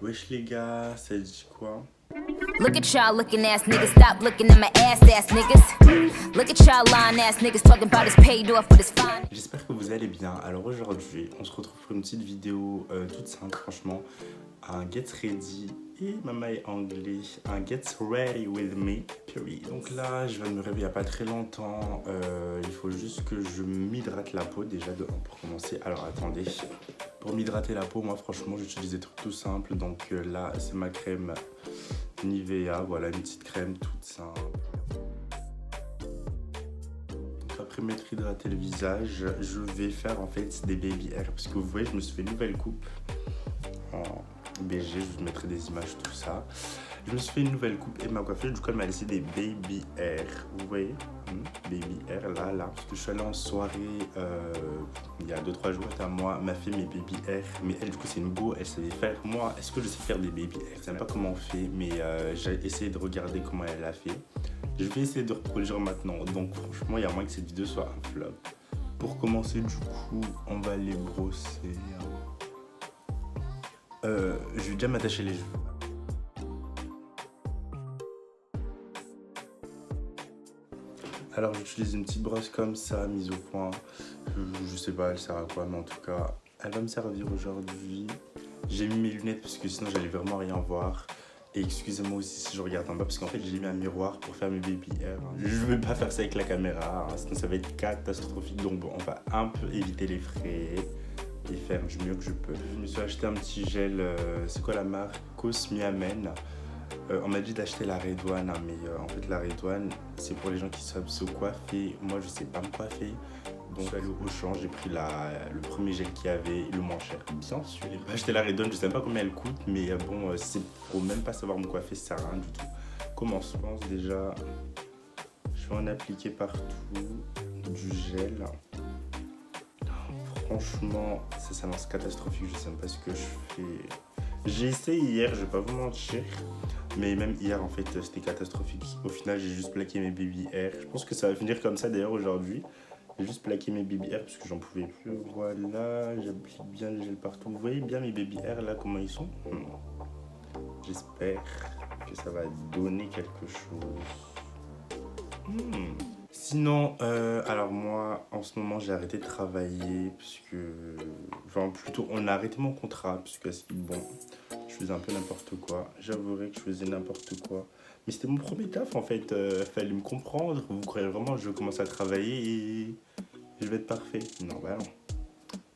Wesh les gars, ça dit quoi? Look at y'all looking ass niggas, stop looking at my ass niggas. Look at y'all lying ass niggas talking about his paid off with his fine. J'espère que vous allez bien. Alors aujourd'hui, on se retrouve pour une petite vidéo toute simple franchement. Un get ready et maman est anglais. Un get ready with me, period. Donc là, je viens de me réveiller il n'y a pas très longtemps. Il faut juste que je m'hydrate la peau déjà pour commencer. Alors attendez, pour m'hydrater la peau, moi franchement, j'utilise des trucs tout simples. Donc là, c'est ma crème Nivea. Voilà, une petite crème toute simple. Après m'être hydraté le visage, je vais faire en fait des baby hair parce que vous voyez, je me suis fait une nouvelle coupe en BG, je vous mettrai des images, tout ça. Je me suis fait une nouvelle coupe et ma coiffeuse du coup elle m'a laissé des baby hair, vous voyez, baby hair là, parce que je suis allé en soirée il y a 2-3 jours, à moi m'a fait mes baby hair, mais elle du coup c'est une go, elle savait faire. Moi, est-ce que je sais faire des baby hair? Je sais pas comment on fait, mais j'ai essayé de regarder comment elle a fait. Je vais essayer de reproduire maintenant, donc franchement il y a moins que cette vidéo soit un flop. Pour commencer du coup, on va les brosser. Je vais déjà m'attacher les cheveux. Alors j'utilise une petite brosse comme ça, mise au point. Je sais pas elle sert à quoi, mais en tout cas, elle va me servir aujourd'hui. J'ai mis mes lunettes parce que sinon j'allais vraiment rien voir. Et excusez-moi aussi si je regarde en bas parce qu'en fait j'ai mis un miroir pour faire mes baby hair. Je vais pas faire ça avec la caméra, sinon ça va être catastrophique. Donc bon, on va un peu éviter les frais et faire du mieux que je peux. Je me suis acheté un petit gel, c'est quoi la marque? Cosmiamen. On m'a dit d'acheter la Red One, hein, mais en fait la Red One c'est pour les gens qui savent se coiffer. Moi je sais pas me coiffer. Donc je suis allé au Auchan, j'ai pris le premier gel qu'il y avait, le moins cher. Bien sûr, j'ai pas acheté la Red One, je sais pas combien elle coûte, mais bon, c'est pour même pas savoir me coiffer, ça sert à rien du tout. Commence, je pense déjà, je vais en appliquer partout du gel. Franchement, ça s'annonce catastrophique, je sais même pas ce que je fais. J'ai essayé hier, je vais pas vous mentir, mais même hier en fait c'était catastrophique. Au final, j'ai juste plaqué mes baby hair. Je pense que ça va finir comme ça d'ailleurs aujourd'hui. J'ai juste plaqué mes baby hair parce que j'en pouvais plus. Voilà, j'applique bien le gel partout. Vous voyez bien mes baby hair là, comment ils sont? J'espère que ça va donner quelque chose. Sinon, alors moi, en ce moment, j'ai arrêté de travailler puisque... Enfin, plutôt, on a arrêté mon contrat puisque, bon, je faisais un peu n'importe quoi. J'avouerai que je faisais n'importe quoi. Mais c'était mon premier taf, en fait. Fallait me comprendre. Vous croyez vraiment que je vais commencer à travailler et je vais être parfait? Non, bah non.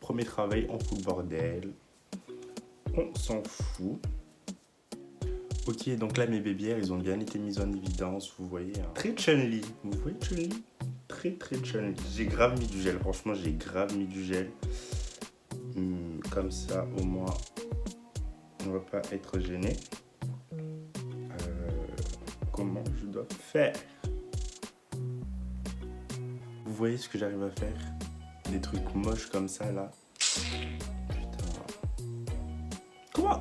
Premier travail, on fout le bordel. On s'en fout. Ok, donc là, mes baby hair, ils ont bien été mis en évidence, vous voyez. Hein. Très Chun-Li. Vous voyez Chun-Li? Très Chun-Li. J'ai grave mis du gel, franchement, j'ai grave mis du gel. Comme ça, au moins, on va pas être gêné. Comment je dois faire? Vous voyez ce que j'arrive à faire? Des trucs moches comme ça, là.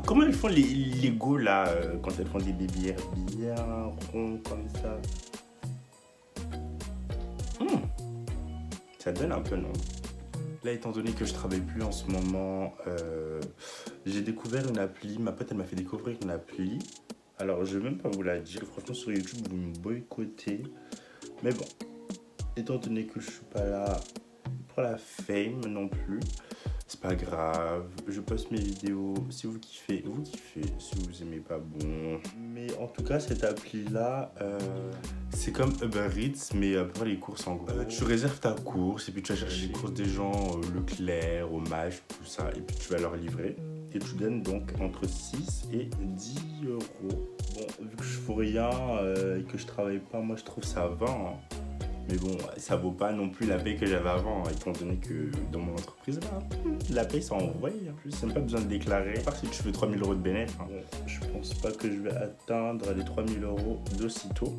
Comment elles font les go là quand elles font des baby hair bien ronds comme ça? Ça donne un peu, non? Là, étant donné que je travaille plus en ce moment, j'ai découvert une appli. Ma pote, elle m'a fait découvrir une appli. Alors, je vais même pas vous la dire. Franchement, sur YouTube, vous me boycottez. Mais bon, étant donné que je suis pas là pour la fame non plus, c'est pas grave, je poste mes vidéos, si vous kiffez, vous kiffez, si vous aimez pas, bon. Mais en tout cas, cette appli-là, c'est comme Uber Eats, mais pour les courses en gros. Tu réserves ta course et puis tu vas chercher les courses des gens, Leclerc, Hommage, tout ça, et puis tu vas leur livrer. Et tu gagnes donc entre 6 et 10 euros. Bon, vu que je fais rien et que je travaille pas, moi je trouve ça va. Hein. Mais bon, ça vaut pas non plus la paye que j'avais avant, étant donné que dans mon entreprise, là, la paye ça envoie. En plus, c'est même pas besoin de déclarer. À part si tu fais 3000 euros de bénéfice. Hein. Bon, je pense pas que je vais atteindre les 3000 euros d'aussitôt.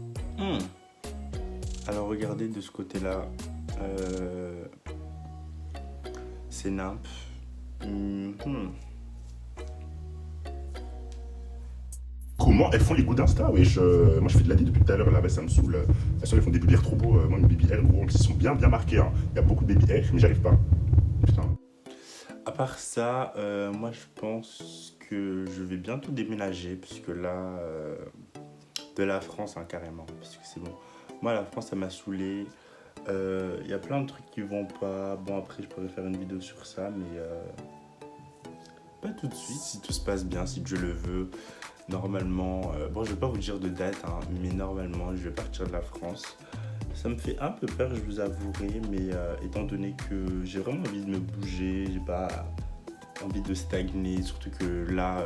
Alors, regardez de ce côté-là. C'est nimp. Comment elles font les goûts d'Insta? Wesh, moi je fais de la vie depuis tout à l'heure, là, bah, ça me saoule. Elles font des baby hair trop beaux. Moi, mes baby hair, gros, ils sont bien marqués. Hein. Il y a beaucoup de baby hair, mais j'arrive pas. Putain. À part ça, moi je pense que je vais bientôt déménager, puisque là, de la France, hein, carrément, parce que c'est bon. Moi, la France, ça m'a saoulé. Il y a plein de trucs qui vont pas. Bon, après, je pourrais faire une vidéo sur ça, mais pas tout de suite. Si tout se passe bien, si Dieu le veut, normalement, bon, je vais pas vous dire de date, hein, mais normalement, je vais partir de la France. Ça me fait un peu peur, je vous avouerai, mais étant donné que j'ai vraiment envie de me bouger, j'ai pas envie de stagner, surtout que là,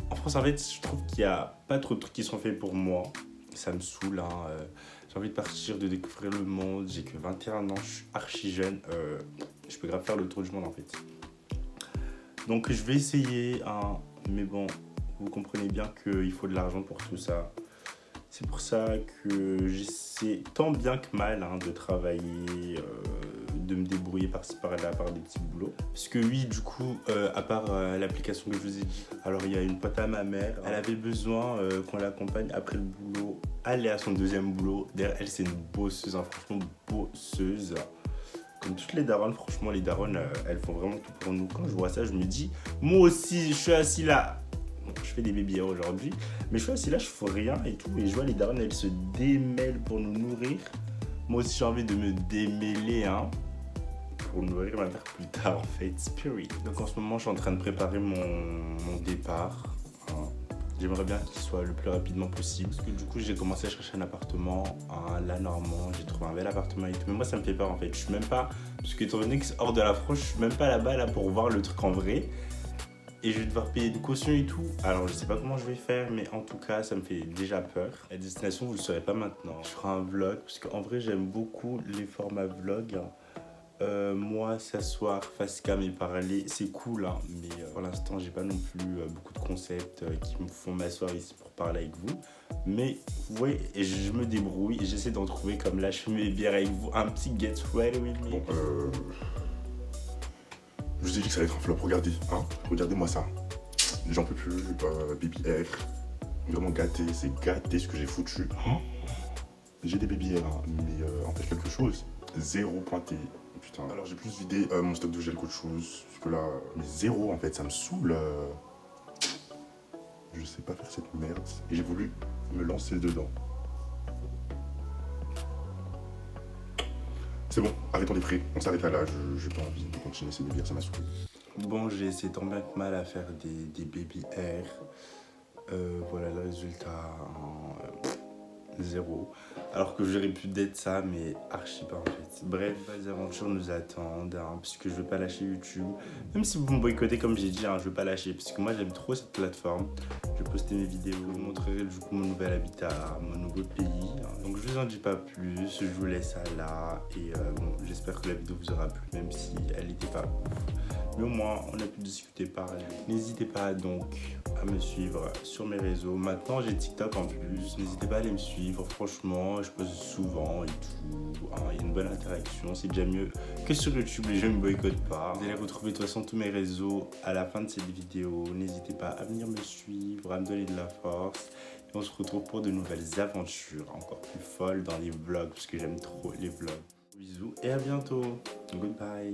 en France, en fait, je trouve qu'il y a pas trop de trucs qui sont faits pour moi. Ça me saoule, hein. J'ai envie de partir, de découvrir le monde. J'ai que 21 ans, je suis archi jeune. Je peux grave faire le tour du monde, en fait. Donc, je vais essayer, hein, mais bon, vous comprenez bien qu'il faut de l'argent pour tout ça. C'est pour ça que j'essaie tant bien que mal, hein, de travailler, de me débrouiller par-ci par-là par des petits boulots. Parce que oui, du coup, à part l'application que je vous ai dit, alors il y a une pote à ma mère, elle avait besoin qu'on l'accompagne après le boulot, aller à son deuxième boulot. D'ailleurs, elle, c'est une bosseuse, hein, franchement, bosseuse. Comme toutes les daronnes, franchement, les daronnes, elles font vraiment tout pour nous. Quand je vois ça, je me dis, moi aussi, je suis assis là. Je fais des baby aujourd'hui, mais je suis assis là, je fais rien et tout, et je vois les darons, elles se démêlent pour nous nourrir. Moi aussi j'ai envie de me démêler, hein, pour nourrir ma mère plus tard, en fait, spirit. Donc en ce moment je suis en train de préparer mon départ, hein. J'aimerais bien qu'il soit le plus rapidement possible, parce que du coup j'ai commencé à chercher un appartement, hein, là Normand, j'ai trouvé un bel appartement et tout, mais moi ça me fait peur en fait, je suis même pas, parce que étant donné que c'est hors de la France, je suis même pas là-bas là pour voir le truc en vrai. Et je vais devoir payer des cautions et tout. Alors je sais pas comment je vais faire, mais en tout cas ça me fait déjà peur. La destination vous le saurez pas maintenant. Je ferai un vlog, parce qu'en vrai j'aime beaucoup les formats vlog. Moi s'asseoir face cam et parler c'est cool, hein, mais pour l'instant j'ai pas non plus beaucoup de concepts qui me font m'asseoir ici pour parler avec vous. Mais vous voyez, je me débrouille et j'essaie d'en trouver, comme là je fais mes bières avec vous, un petit get ready with me. Bon, je vous ai dit que ça allait être un flop, regardez, hein, regardez-moi ça. J'en peux plus, baby air, vraiment gâté, c'est gâté ce que j'ai foutu. Hein, j'ai des baby air, hein, mais en fait quelque chose, zéro pointé. Putain, alors j'ai plus vidé mon stock de gel qu'autre chose, parce que là, mais zéro en fait, ça me saoule. Je sais pas faire cette merde, et j'ai voulu me lancer dedans. C'est bon, arrêtons les frais, on s'arrête là, j'ai pas envie de continuer ces délires, ça m'a saoulé. Bon, j'ai essayé tant bien que mal à faire des baby air. Voilà le résultat en 0. Alors que j'aurais pu d'être ça, mais archi pas en fait. Bref, les aventures nous attendent, hein, puisque je vais pas lâcher YouTube. Même si vous me boycottez, comme j'ai dit, hein, je vais pas lâcher, parce que moi j'aime trop cette plateforme. Je vais poster mes vidéos, je vous montrerai du coup mon nouvel habitat, mon nouveau pays. Hein. Donc je vous en dis pas plus, je vous laisse à là. Et bon, j'espère que la vidéo vous aura plu, même si elle n'était pas ouf. Mais au moins, on a pu discuter par là. N'hésitez pas donc à me suivre sur mes réseaux. Maintenant, j'ai TikTok en plus. N'hésitez pas à aller me suivre. Franchement, je poste souvent et tout. Hein, il y a une bonne interaction. C'est déjà mieux que sur YouTube. Les gens ne me boycottent pas. Vous allez retrouver de toute façon tous mes réseaux à la fin de cette vidéo. N'hésitez pas à venir me suivre, à me donner de la force. Et on se retrouve pour de nouvelles aventures encore plus folles dans les vlogs, parce que j'aime trop les vlogs. Bisous et à bientôt. Goodbye.